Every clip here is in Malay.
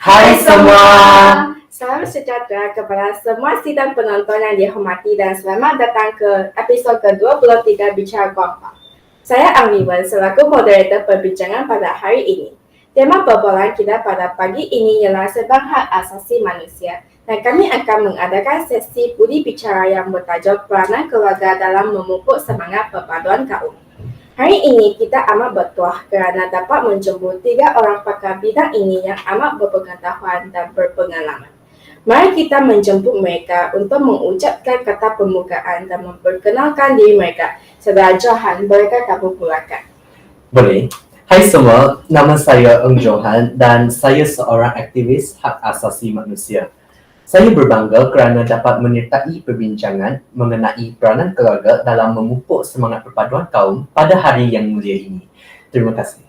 Hai semua. Salam sejahtera kepada semua sidang penonton yang dihormati dan selamat datang ke episod ke-23 Bicara Kompak. Saya Amiwan selaku moderator perbincangan pada hari ini. Tema perbualan kita pada pagi ini ialah tentang hak asasi manusia dan kami akan mengadakan sesi budi bicara yang bertajuk peranan keluarga dalam memupuk semangat perpaduan kaum. Hari ini kita amat bertuah kerana dapat menjemput 3 orang pakar bidang ini yang amat berpengetahuan dan berpengalaman. Mari kita menjemput mereka untuk mengucapkan kata pembukaan dan memperkenalkan diri mereka. Saudara Johan, bolehkah kamu mulakan? Boleh. Hai semua, nama saya Eng Johan dan saya seorang aktivis hak asasi manusia. Saya berbangga kerana dapat menyertai perbincangan mengenai peranan keluarga dalam memupuk semangat perpaduan kaum pada hari yang mulia ini. Terima kasih.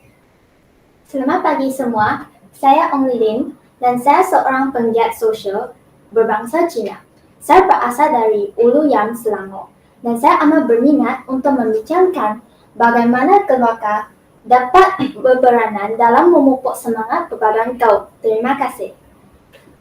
Selamat pagi semua, saya Ong Lilin dan saya seorang penggiat sosial berbangsa Cina. Saya berasal dari Ulu Yam, Selangor dan saya amat berminat untuk membincangkan bagaimana keluarga dapat berperanan dalam memupuk semangat perpaduan kaum. Terima kasih.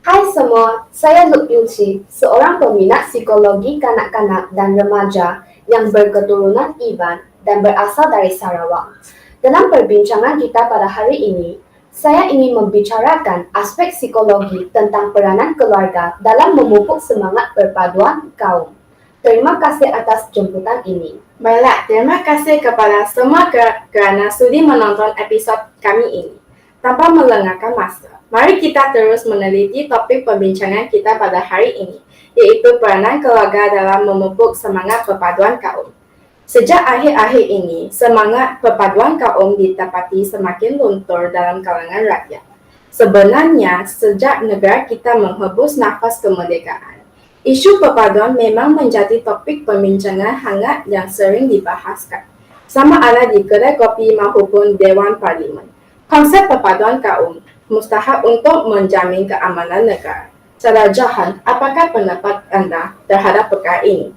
Hai semua, saya Luk Yulci, seorang peminat psikologi kanak-kanak dan remaja yang berketurunan Iban dan berasal dari Sarawak. Dalam perbincangan kita pada hari ini, saya ingin membicarakan aspek psikologi tentang peranan keluarga dalam memupuk semangat perpaduan kaum. Terima kasih atas jemputan ini. Baiklah, terima kasih kepada semua kerana sudi menonton episod kami ini. Tanpa melengahkan masa, mari kita terus meneliti topik perbincangan kita pada hari ini, iaitu peranan keluarga dalam memupuk semangat perpaduan kaum. Sejak akhir-akhir ini, semangat perpaduan kaum didapati semakin luntur dalam kalangan rakyat. Sebenarnya, sejak negara kita menghembus nafas kemerdekaan, isu perpaduan memang menjadi topik perbincangan hangat yang sering dibahaskan, sama ada di kedai kopi maupun Dewan Parlimen. Konsep perpaduan kaum mustahak untuk menjamin keamanan negara. Saudara Johan, apakah pendapat anda terhadap perkara ini?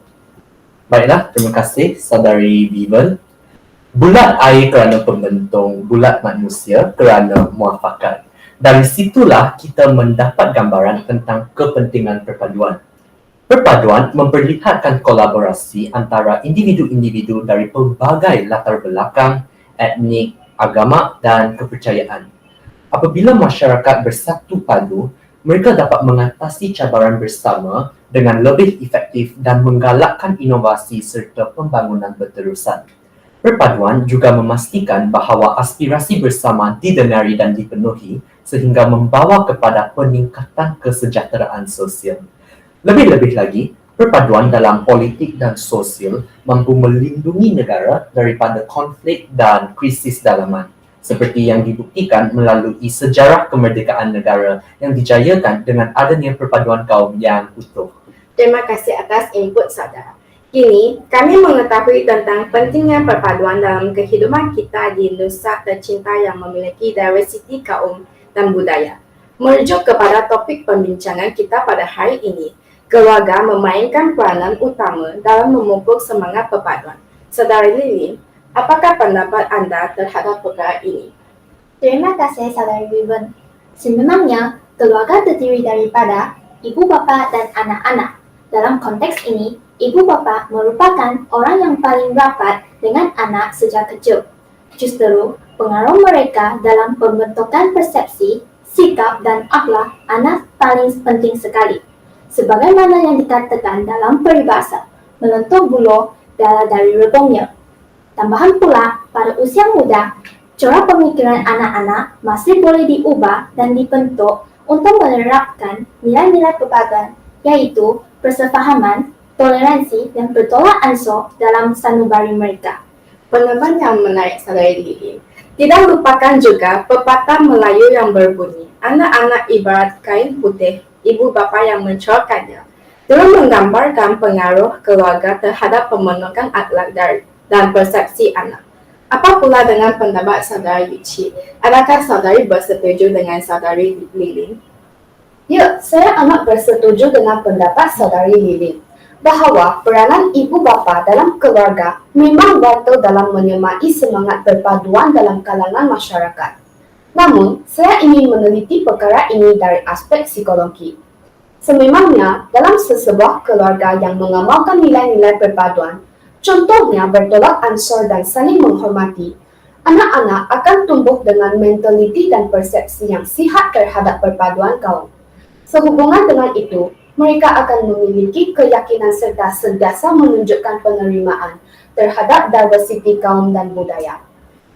Baiklah, terima kasih saudari Vivian. Bulat air kerana pembentung, bulat manusia kerana muafakat. Dari situlah kita mendapat gambaran tentang kepentingan perpaduan. Perpaduan memperlihatkan kolaborasi antara individu-individu dari pelbagai latar belakang, etnik, agama dan kepercayaan. Apabila masyarakat bersatu padu, mereka dapat mengatasi cabaran bersama dengan lebih efektif dan menggalakkan inovasi serta pembangunan berterusan. Perpaduan juga memastikan bahawa aspirasi bersama didengari dan dipenuhi sehingga membawa kepada peningkatan kesejahteraan sosial. Lebih-lebih lagi, perpaduan dalam politik dan sosial mampu melindungi negara daripada konflik dan krisis dalaman, seperti yang dibuktikan melalui sejarah kemerdekaan negara yang dijayakan dengan adanya perpaduan kaum yang utuh. Terima kasih atas input saudara. Kini, kami mengetahui tentang pentingnya perpaduan dalam kehidupan kita di Nusa tercinta yang memiliki diversiti kaum dan budaya. Merujuk kepada topik pembincangan kita pada hari ini, keluarga memainkan peranan utama dalam memupuk semangat perpaduan. Saudara Lilin, apakah pendapat anda terhadap perkara ini? Terima kasih saudari Vivian. Sebenarnya, keluarga terdiri daripada ibu bapa dan anak-anak. Dalam konteks ini, ibu bapa merupakan orang yang paling rapat dengan anak sejak kecil. Justru, pengaruh mereka dalam pembentukan persepsi, sikap dan akhlak anak paling penting sekali. Sebagaimana yang dikatakan dalam peribahasa, melentur bulu darah dari rebungnya. Tambahan pula, pada usia muda, cara pemikiran anak-anak masih boleh diubah dan dibentuk untuk menerapkan nilai-nilai perpaduan, yaitu persefahaman, toleransi dan bertolak ansur dalam sanubari mereka. Pendapat yang menarik saudari Lilin. Tidak lupakan juga pepatah Melayu yang berbunyi, anak-anak ibarat kain putih, ibu bapa yang mencorkannya. Turut menggambarkan pengaruh keluarga terhadap pembentukan akhlak dan persepsi anak. Apa pula dengan pendapat saudara Yuci? Adakah saudari bersetuju dengan saudari Lilin? Ya, saya amat bersetuju dengan pendapat saudari Lilin bahawa peranan ibu bapa dalam keluarga memang vital dalam menyemai semangat perpaduan dalam kalangan masyarakat. Namun, saya ingin meneliti perkara ini dari aspek psikologi. Sememangnya, dalam sesebuah keluarga yang mengamalkan nilai-nilai perpaduan, contohnya bertolak ansur dan saling menghormati, anak-anak akan tumbuh dengan mentaliti dan persepsi yang sihat terhadap perpaduan kaum. Sehubungan dengan itu, mereka akan memiliki keyakinan serta sentiasa menunjukkan penerimaan terhadap diversiti kaum dan budaya.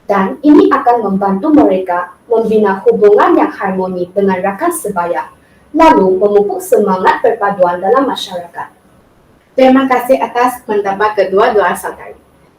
Dan ini akan membantu mereka membina hubungan yang harmoni dengan rakan sebaya, lalu memupuk semangat perpaduan dalam masyarakat. Terima kasih atas pendapat kedua-dua saudari.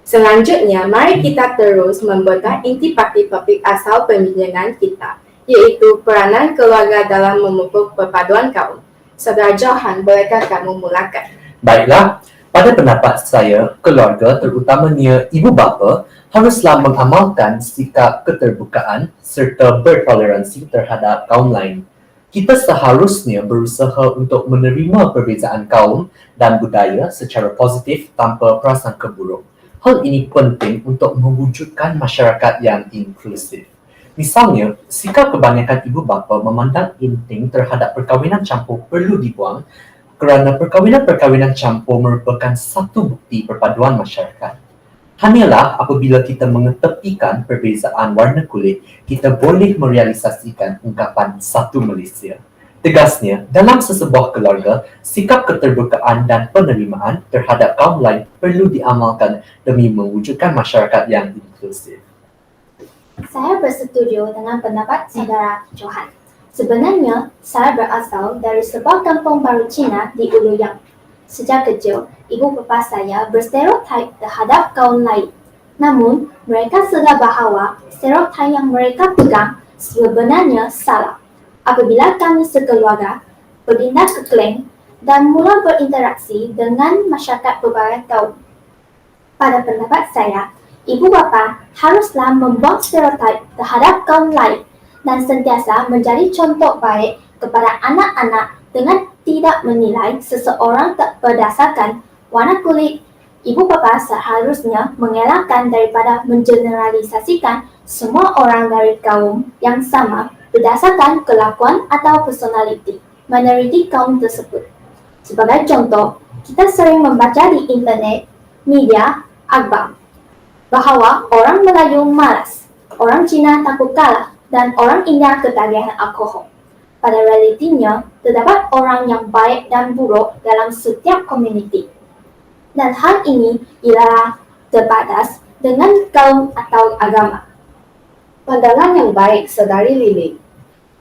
Selanjutnya, mari kita terus membedah intipati topik asal pembincangan kita, yaitu peranan keluarga dalam memupuk perpaduan kaum. Saudara Johan, bolehkah kamu mulakan? Baiklah, pada pendapat saya, keluarga terutamanya ibu bapa haruslah mengamalkan sikap keterbukaan serta bertoleransi terhadap kaum lain. Kita seharusnya berusaha untuk menerima perbezaan kaum dan budaya secara positif tanpa prasangka buruk. Hal ini penting untuk mewujudkan masyarakat yang inklusif. Misalnya, sikap kebanyakan ibu bapa memandang inting terhadap perkahwinan campur perlu dibuang kerana perkahwinan campur merupakan satu bukti perpaduan masyarakat. Hanyalah apabila kita mengetepikan perbezaan warna kulit, kita boleh merealisasikan ungkapan satu Malaysia. Tegasnya, dalam sesebuah keluarga, sikap keterbukaan dan penerimaan terhadap kaum lain perlu diamalkan demi mewujudkan masyarakat yang inklusif. Saya bersetuju dengan pendapat saudara Johan. Sebenarnya, saya berasal dari sebuah kampung baru Cina di Ulu Yang. Sejak kecil, ibu bapa saya berstereotip terhadap kaum lain. Namun, mereka sedar bahawa stereotip yang mereka pegang sebenarnya salah. Apabila kami sekeluarga berpindah ke Klang dan mula berinteraksi dengan masyarakat berbagai kaum. Pada pendapat saya, ibu bapa haruslah membuang stereotip terhadap kaum lain dan sentiasa menjadi contoh baik kepada anak-anak dengan tidak menilai seseorang berdasarkan warna kulit. Ibu bapa seharusnya mengelakkan daripada mengeneralisasikan semua orang dari kaum yang sama berdasarkan kelakuan atau personaliti minoriti kaum tersebut. Sebagai contoh, kita sering membaca di internet, media, akhbar, bahawa orang Melayu malas, orang Cina takut kalah, dan orang India ketagihan alkohol. Pada realitinya, terdapat orang yang baik dan buruk dalam setiap komuniti. Dan hal ini ialah terbatas dengan kaum atau agama. Pandangan yang baik, Saudari Lili.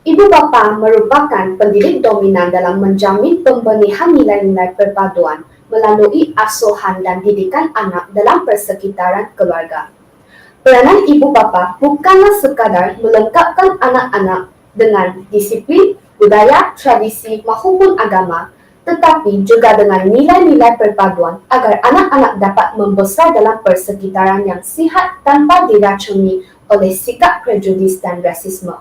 Ibu bapa merupakan pendidik dominan dalam menjamin pembenihan nilai-nilai perpaduan melalui asuhan dan didikan anak dalam persekitaran keluarga. Peranan ibu bapa bukanlah sekadar melengkapkan anak-anak dengan disiplin, budaya, tradisi maupun agama, tetapi juga dengan nilai-nilai perpaduan agar anak-anak dapat membesar dalam persekitaran yang sihat tanpa diracuni oleh sikap prejudis dan rasisme.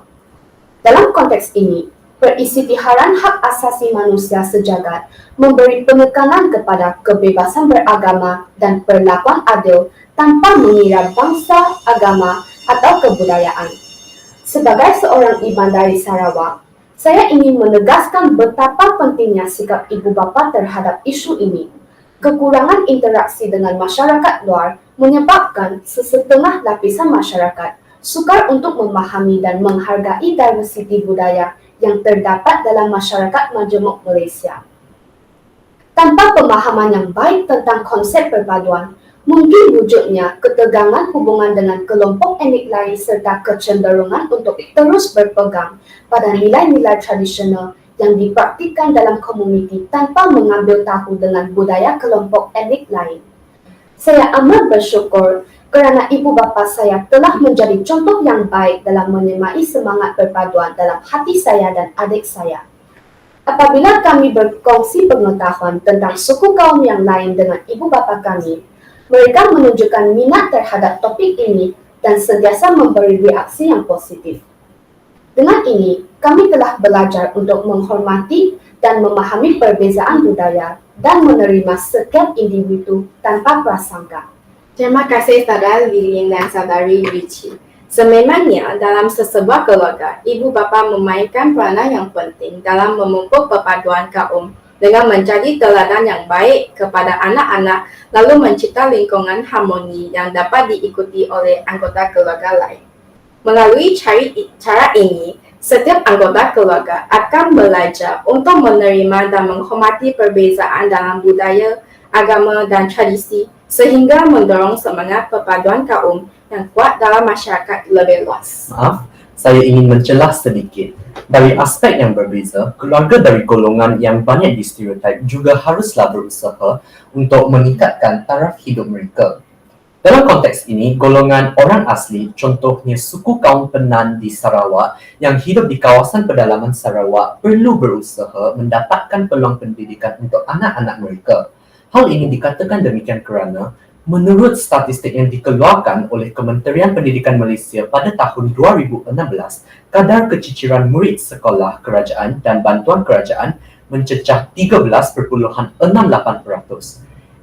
Dalam konteks ini, peristiharan hak asasi manusia sejagat memberi penekanan kepada kebebasan beragama dan perlakuan adil tanpa mengira bangsa, agama, atau kebudayaan. Sebagai seorang iban dari Sarawak, saya ingin menegaskan betapa pentingnya sikap ibu bapa terhadap isu ini. Kekurangan interaksi dengan masyarakat luar menyebabkan sesetengah lapisan masyarakat sukar untuk memahami dan menghargai diversiti budaya yang terdapat dalam masyarakat majemuk Malaysia. Tanpa pemahaman yang baik tentang konsep perpaduan, mungkin wujudnya ketegangan hubungan dengan kelompok etnik lain serta kecenderungan untuk terus berpegang pada nilai-nilai tradisional yang dipraktikkan dalam komuniti tanpa mengambil tahu dengan budaya kelompok etnik lain. Saya amat bersyukur kerana ibu bapa saya telah menjadi contoh yang baik dalam menyemai semangat perpaduan dalam hati saya dan adik saya. Apabila kami berkongsi pengetahuan tentang suku kaum yang lain dengan ibu bapa kami, mereka menunjukkan minat terhadap topik ini dan sentiasa memberi reaksi yang positif. Dengan ini, kami telah belajar untuk menghormati dan memahami perbezaan budaya dan menerima setiap individu tanpa prasangka. Terima kasih saudara Lilin dan saudari Richie. Sememangnya, dalam sesebuah keluarga, ibu bapa memainkan peranan yang penting dalam memupuk perpaduan kaum dengan menjadi teladan yang baik kepada anak-anak lalu mencipta lingkungan harmoni yang dapat diikuti oleh anggota keluarga lain. Melalui cara ini, setiap anggota keluarga akan belajar untuk menerima dan menghormati perbezaan dalam budaya, agama, dan tradisi sehingga mendorong semangat perpaduan kaum yang kuat dalam masyarakat lebih luas. Maaf, saya ingin mencelah sedikit. Dari aspek yang berbeza, keluarga dari golongan yang banyak distereotip juga haruslah berusaha untuk meningkatkan taraf hidup mereka. Dalam konteks ini, golongan orang asli, contohnya suku kaum Penan di Sarawak yang hidup di kawasan pedalaman Sarawak perlu berusaha mendapatkan peluang pendidikan untuk anak-anak mereka. Hal ini dikatakan demikian kerana menurut statistik yang dikeluarkan oleh Kementerian Pendidikan Malaysia pada tahun 2016, kadar keciciran murid sekolah kerajaan dan bantuan kerajaan mencecah 13.68%.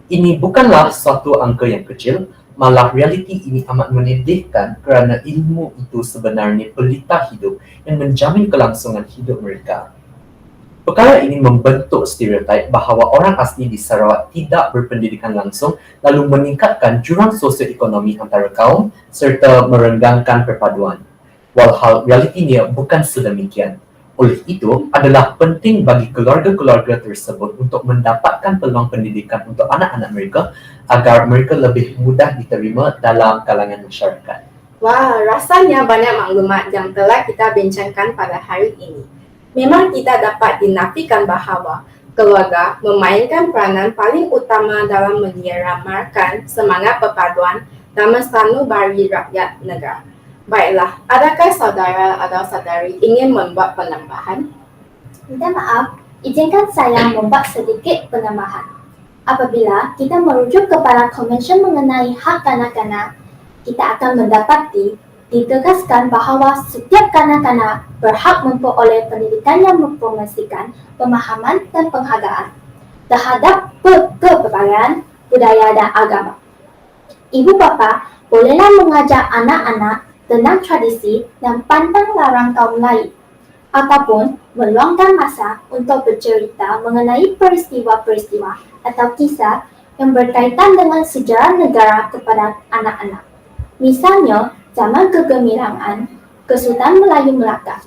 Ini bukanlah suatu angka yang kecil, malah realiti ini amat menyedihkan kerana ilmu itu sebenarnya pelita hidup yang menjamin kelangsungan hidup mereka. Perkara ini membentuk stereotip bahawa orang asli di Sarawak tidak berpendidikan langsung lalu meningkatkan jurang sosioekonomi antara kaum serta merenggangkan perpaduan. Walhal realitinya bukan sedemikian. Oleh itu, adalah penting bagi keluarga-keluarga tersebut untuk mendapatkan peluang pendidikan untuk anak-anak mereka agar mereka lebih mudah diterima dalam kalangan masyarakat. Wah, rasanya banyak maklumat yang telah kita bincangkan pada hari ini. Memang tidak dapat dinafikan bahawa keluarga memainkan peranan paling utama dalam menyeramarkan semangat perpaduan dan mensanubari rakyat negara. Baiklah, adakah saudara atau saudari ingin membuat penambahan? Minta maaf, izinkan saya membuat sedikit penambahan. Apabila kita merujuk kepada Konvensyen mengenai hak kanak-kanak, kita akan mendapati ditegaskan bahawa setiap kanak-kanak berhak memperoleh pendidikan yang mempromosikan pemahaman dan penghargaan terhadap kepercayaan, budaya dan agama. Ibu bapa bolehlah mengajar anak-anak tentang tradisi dan pantang larang kaum lain ataupun meluangkan masa untuk bercerita mengenai peristiwa-peristiwa atau kisah yang berkaitan dengan sejarah negara kepada anak-anak. Misalnya, zaman kegemilangan Kesultanan Melayu Melaka.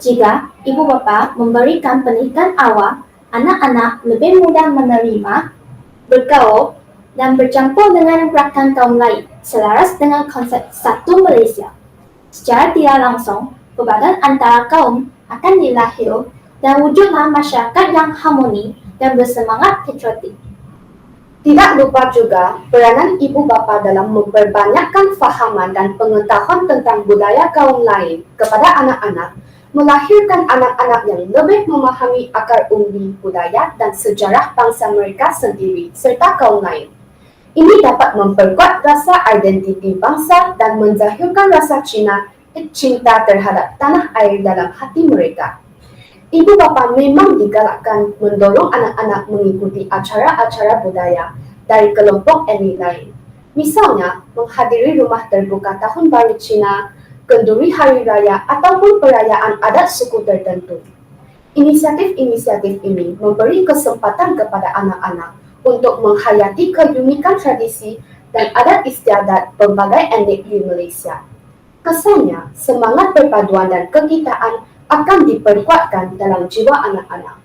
Jika ibu bapa memberikan pendidikan awal, anak-anak lebih mudah menerima, bergaul, dan bercampur dengan rakan kaum lain selaras dengan konsep satu Malaysia. Secara tidak langsung, perbedaan antara kaum akan dilahir dan wujudlah masyarakat yang harmoni dan bersemangat patriotik. Tidak lupa juga peranan ibu bapa dalam memperbanyakkan fahaman dan pengetahuan tentang budaya kaum lain kepada anak-anak, melahirkan anak-anak yang lebih memahami akar umbi budaya dan sejarah bangsa mereka sendiri serta kaum lain. Ini dapat memperkuat rasa identiti bangsa dan menzahirkan rasa cinta terhadap tanah air dalam hati mereka. Ibu bapa memang digalakkan mendorong anak-anak mengikuti acara-acara budaya dari kelompok etnik lain. Misalnya, menghadiri rumah terbuka Tahun Baru Cina, kenduri hari raya, ataupun perayaan adat suku tertentu. Inisiatif-inisiatif ini memberi kesempatan kepada anak-anak untuk menghayati keunikan tradisi dan adat istiadat berbagai etnik di Malaysia. Kesannya, semangat perpaduan dan kekitaan akan diperkuatkan dalam jiwa anak-anak.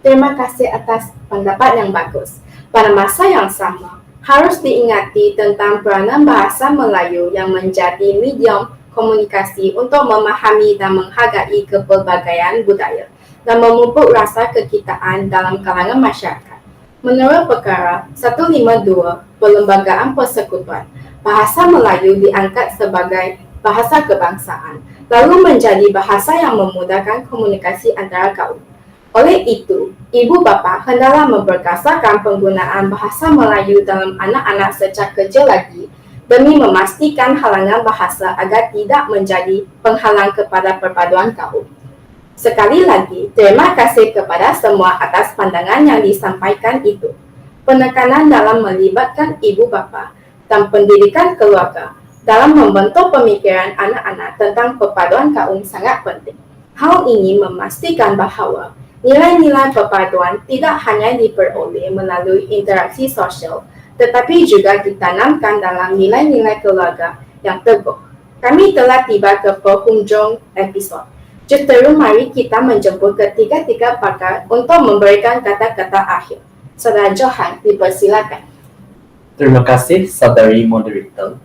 Terima kasih atas pendapat yang bagus. Pada masa yang sama, harus diingati tentang peranan bahasa Melayu yang menjadi medium komunikasi untuk memahami dan menghargai kepelbagaian budaya dan memupuk rasa kekitaan dalam kalangan masyarakat. Menurut perkara 152 Perlembagaan Persekutuan, bahasa Melayu diangkat sebagai bahasa kebangsaan, lalu menjadi bahasa yang memudahkan komunikasi antara kaum. Oleh itu, ibu bapa hendaklah memperkasakan penggunaan bahasa Melayu dalam anak-anak sejak kecil lagi demi memastikan halangan bahasa agar tidak menjadi penghalang kepada perpaduan kaum. Sekali lagi, terima kasih kepada semua atas pandangan yang disampaikan itu. Penekanan dalam melibatkan ibu bapa dan pendidikan keluarga dalam membentuk pemikiran anak-anak tentang perpaduan kaum sangat penting. Hal ini memastikan bahawa nilai-nilai perpaduan tidak hanya diperoleh melalui interaksi sosial, tetapi juga ditanamkan dalam nilai-nilai keluarga yang teguh. Kami telah tiba ke penghujung episod. Justru mari kita menjemput ketiga-tiga pakar untuk memberikan kata-kata akhir. Saudara Johan, dipersilakan. Terima kasih, saudari moderator.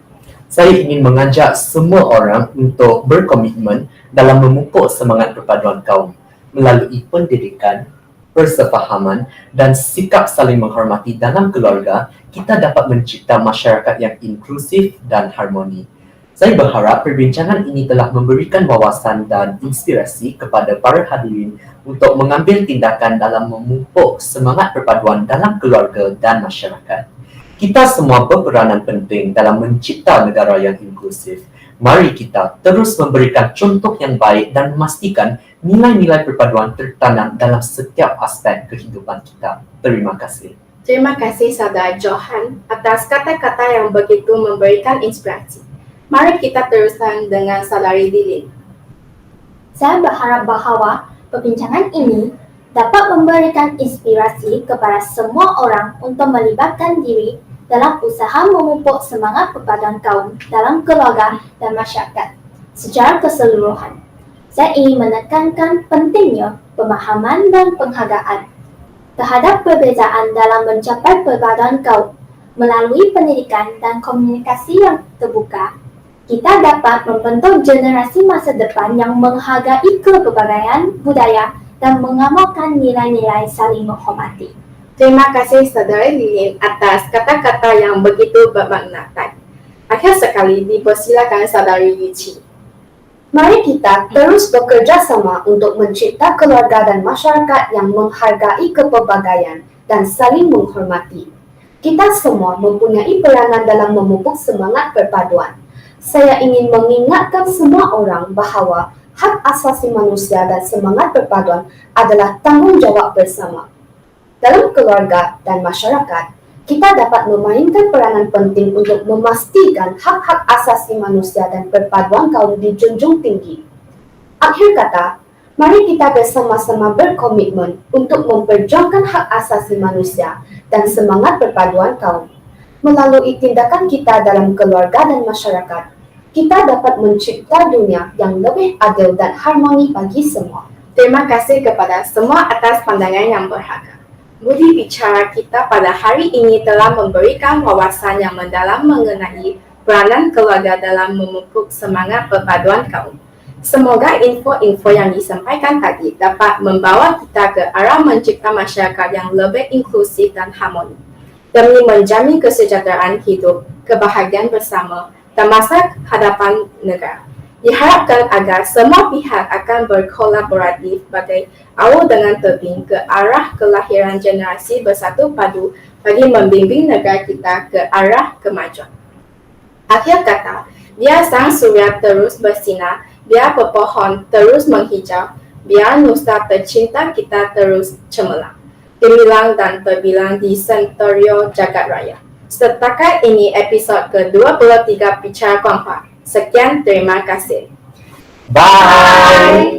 Saya ingin mengajak semua orang untuk berkomitmen dalam memupuk semangat perpaduan kaum melalui pendidikan, persefahaman, dan sikap saling menghormati dalam keluarga. Kita dapat mencipta masyarakat yang inklusif dan harmoni. Saya berharap perbincangan ini telah memberikan wawasan dan inspirasi kepada para hadirin untuk mengambil tindakan dalam memupuk semangat perpaduan dalam keluarga dan masyarakat. Kita semua berperanan penting dalam mencipta negara yang inklusif. Mari kita terus memberikan contoh yang baik dan memastikan nilai-nilai perpaduan tertanam dalam setiap aspek kehidupan kita. Terima kasih. Terima kasih Saudara Johan atas kata-kata yang begitu memberikan inspirasi. Mari kita teruskan dengan Saudari Lilin. Saya berharap bahawa perbincangan ini dapat memberikan inspirasi kepada semua orang untuk melibatkan diri dalam usaha memupuk semangat perpaduan kaum dalam keluarga dan masyarakat secara keseluruhan. Saya ingin menekankan pentingnya pemahaman dan penghargaan terhadap perbezaan dalam mencapai perpaduan kaum. Melalui pendidikan dan komunikasi yang terbuka, kita dapat membentuk generasi masa depan yang menghargai kepelbagaian budaya dan mengamalkan nilai-nilai saling menghormati. Terima kasih Saudari Lilin atas kata-kata yang begitu bermakna tadi. Akhir sekali dipersilakan Saudari Yuci. Mari kita terus bekerja sama untuk mencipta keluarga dan masyarakat yang menghargai kepelbagaian dan saling menghormati. Kita semua mempunyai peranan dalam memupuk semangat perpaduan. Saya ingin mengingatkan semua orang bahawa hak asasi manusia dan semangat perpaduan adalah tanggungjawab bersama. Dalam keluarga dan masyarakat, kita dapat memainkan peranan penting untuk memastikan hak-hak asasi manusia dan perpaduan kaum dijunjung tinggi. Akhir kata, mari kita bersama-sama berkomitmen untuk memperjuangkan hak asasi manusia dan semangat perpaduan kaum. Melalui tindakan kita dalam keluarga dan masyarakat, kita dapat mencipta dunia yang lebih adil dan harmoni bagi semua. Terima kasih kepada semua atas pandangan yang berharga. Budi bicara kita pada hari ini telah memberikan wawasan yang mendalam mengenai peranan keluarga dalam memupuk semangat perpaduan kaum. Semoga info-info yang disampaikan tadi dapat membawa kita ke arah mencipta masyarakat yang lebih inklusif dan harmoni, demi menjamin kesejahteraan hidup, kebahagiaan bersama, dan masa hadapan negara. Diharapkan agar semua pihak akan berkolaboratif bagai awal dengan tebing ke arah kelahiran generasi bersatu padu bagi membimbing negara kita ke arah kemajuan. Akhir kata, biar sang surya terus bersinar, biar pepohon terus menghijau, biar nusa tercinta kita terus cemerlang, gemilang dan terbilang di sentorio jagat raya. Setakat ini episod ke-23 Bicara Kuangha. Sekian, terima kasih. Bye!